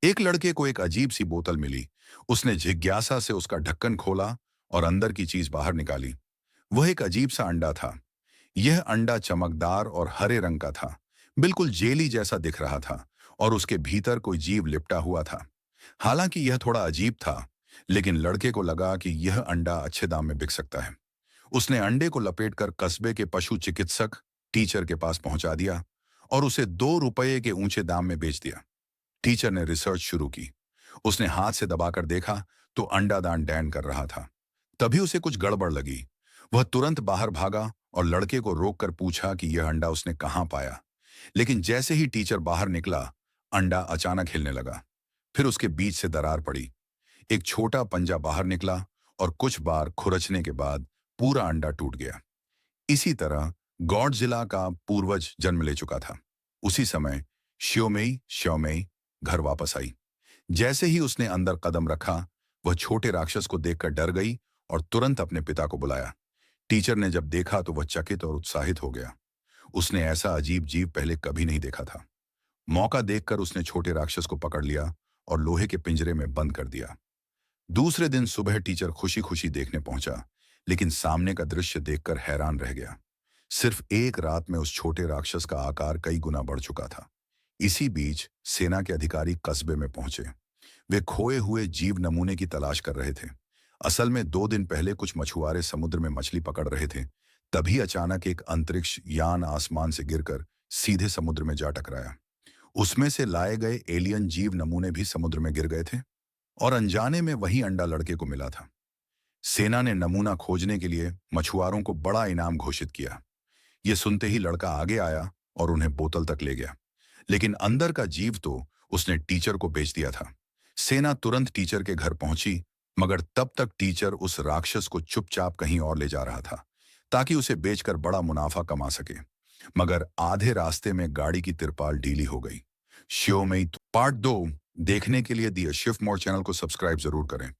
एक लड़के को एक अजीब सी बोतल मिली। उसने जिज्ञासा से उसका ढक्कन खोला और अंदर की चीज बाहर निकाली। वह एक अजीब सा अंडा था। यह अंडा चमकदार और हरे रंग का था, बिल्कुल जेली जैसा दिख रहा था, और उसके भीतर कोई जीव लिपटा हुआ था। हालांकि यह थोड़ा अजीब था, लेकिन लड़के को लगा कि यह अंडा अच्छे दाम में बिक सकता है। उसने अंडे को लपेटकर कस्बे के पशु चिकित्सक टीचर के पास पहुंचा दिया और उसे 2 रुपये के ऊंचे दाम में बेच दिया। टीचर ने रिसर्च शुरू की। उसने हाथ से दबाकर देखा तो अंडा दान डैन कर रहा था। तभी उसे कुछ गड़बड़ लगी। वह तुरंत बाहर भागा और लड़के को रोककर पूछा कि यह अंडा उसने कहाँ पाया। लेकिन जैसे ही टीचर बाहर निकला, अंडा अचानक हिलने लगा। फिर उसके बीच से दरार पड़ी। एक छोटा पंजा बाहर निकला और कुछ बार खुरचने के बाद पूरा अंडा टूट गया। इसी तरह गॉडजिला का पूर्वज जन्म ले चुका था। उसी समय श्योमेई श्योमेई घर वापस आई। जैसे ही उसने अंदर कदम रखा, वह छोटे राक्षस को देखकर डर गई और तुरंत अपने पिता को बुलाया। टीचर ने जब देखा तो वह चकित और उत्साहित हो गया। उसने ऐसा अजीब जीव पहले कभी नहीं देखा था। मौका देखकर उसने छोटे राक्षस को पकड़ लिया और लोहे के पिंजरे में बंद कर दिया। दूसरे दिन सुबह टीचर खुशी खुशी देखने पहुंचा, लेकिन सामने का दृश्य देखकर हैरान रह गया। सिर्फ एक रात में उस छोटे राक्षस का आकार कई गुना बढ़ चुका था। इसी बीच सेना के अधिकारी कस्बे में पहुंचे। वे खोए हुए जीव नमूने की तलाश कर रहे थे। असल में 2 दिन पहले कुछ मछुआरे समुद्र में मछली पकड़ रहे थे। तभी अचानक एक अंतरिक्ष यान आसमान से गिरकर सीधे समुद्र में जा टकराया। उसमें से लाए गए एलियन जीव नमूने भी समुद्र में गिर गए थे और अनजाने में वही अंडा लड़के को मिला था। सेना ने नमूना खोजने के लिए मछुआरों को बड़ा इनाम घोषित किया। यह सुनते ही लड़का आगे आया और उन्हें बोतल तक ले गया। लेकिन अंदर का जीव तो उसने टीचर को बेच दिया था। सेना तुरंत टीचर के घर पहुंची, मगर तब तक टीचर उस राक्षस को चुपचाप कहीं और ले जा रहा था, ताकि उसे बेचकर बड़ा मुनाफा कमा सके। मगर आधे रास्ते में गाड़ी की तिरपाल ढीली हो गई। शो में पार्ट 2 देखने के लिए दी शिफ्ट मोर चैनल को सब्सक्राइब जरूर करें।